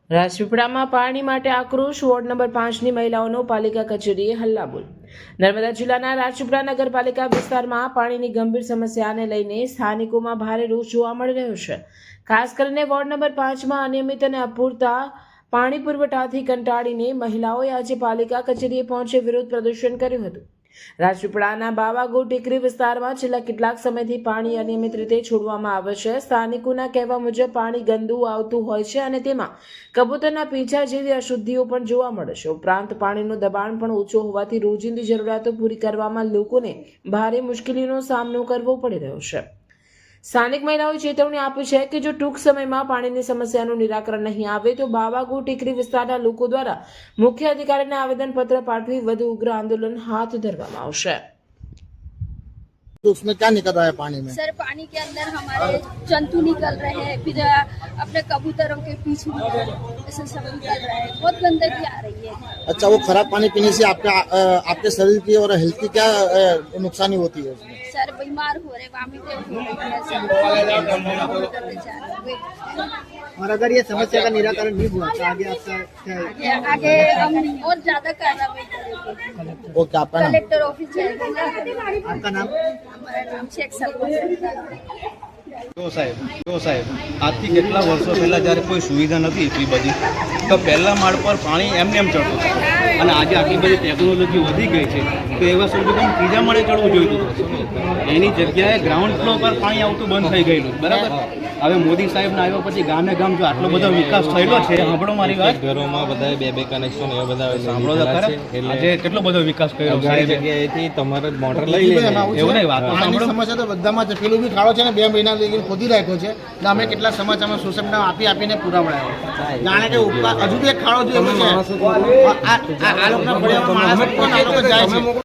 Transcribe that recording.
રાજપીપળામાં પાણી માટે આક્રોશ. વોર્ડ નંબર 5ની મહિલાઓનો પાલિકા કચેરીએ હલ્લાબોલ. નર્મદા જિલ્લાના રાજપીપળા નગરપાલિકા વિસ્તારમાં પાણીની ગંભીર સમસ્યાને લઈને સ્થાનિકોમાં ભારે રોષ જોવા મળી રહ્યો છે. ખાસ કરીને વોર્ડ નંબર 5માં અનિયમિત અને અપૂરતા પાણી પુરવઠાથી કંટાળીને મહિલાઓએ આજે પાલિકા કચેરીએ પહોંચી વિરોધ પ્રદર્શન કર્યું હતું. રાજપીપળાના બાવાગો ટેકરી વિસ્તારમાં છેલ્લા કેટલાક સમયથી પાણી અનિયમિત રીતે છોડવામાં આવે છે. સ્થાનિકોના કહેવા મુજબ પાણી ગંદુ આવતું હોય છે અને તેમાં કબૂતરના પીંછા જેવી અશુદ્ધિઓ પણ જોવા મળે છે. ઉપરાંત પાણીનું દબાણ પણ ઓછું હોવાથી રોજિંદી જરૂરિયાતો પૂરી કરવામાં લોકોને ભારે મુશ્કેલીનો સામનો કરવો પડી રહ્યો છે. સ્થાનિક મહિલાઓએ ચેતવણી આપી છે કે જો ટૂંક સમયમાં પાણીની સમસ્યાનું નિરાકરણ નહીં આવે તો બાવાગો ટેકરી વિસ્તારના લોકો દ્વારા મુખ્ય અધિકારીને આવેદનપત્ર પાઠવી વધુ ઉગ્ર આંદોलन हाथ धरવામાં આવશે. तो उसमें क्या निकल रहा है पानी में? सर पानी के अंदर हमारे जंतु निकल रहे हैं, फिर अपने कबूतरों के पीछे ऐसे सब निकल रहा है, बहुत गंदगी आ रही है. अच्छा, वो खराब पानी पीने से आपके शरीर की और हेल्थ की क्या नुकसानी होती है उसमें? सर बीमार हो रहे, वॉमिटिंग हो रही है. और अगर ये समस्या का निराकरण नहीं हुआ तो आगे आपका क्या? आगे हम और ज्यादा कार्रवाई करेंगे. वो क्या आपका नाम? कलेक्टर ऑफिस जाएंगे. आपका नाम? हमारा नाम शेख सलमान. જો સાહેબ આજથી કેટલા વર્ષો પહેલાં જ્યારે કોઈ સુવિધા નથી એટલી બધી, તો પહેલા માળ પર પાણી એમને એમ ચડતું હતું અને આજે આટલી બધી ટેકનોલોજી વધી ગઈ છે તો એવા સુવિધા ત્રીજા માળે ચડવું જોઈતું હતું. એની જગ્યાએ ગ્રાઉન્ડ ફ્લોર પર પાણી આવતું બંધ થઈ ગયેલું. બરાબર. હવે મોદી સાહેબના આવ્યા પછી ગામે ગામ જો આટલો બધો વિકાસ થયેલો છે, સાંભળો મારી વાત, ઘરોમાં બધા બે કનેક્શન એવા બધા સાંભળો તો ખરા, આજે કેટલો બધો વિકાસ કર્યો ઘણી સાહેબ. જગ્યાએથી તમારે મોટર લઈ લેવાની. એવું નહીં, વાતો સાંભળો. સમસ્યા તો બધામાં છે. પેલું બી ખાડો છે ને 2 મહિના લગી ખોદી રાખ્યો છે. એટલે અમે કેટલા સમાચારમાં સોસાયટીના આપીને પૂરા વળાયા. જાણે કે હજુ બી એક ખાડો જો એમાં છે. આ લોકોના પડ્યા માણસ જાય છે.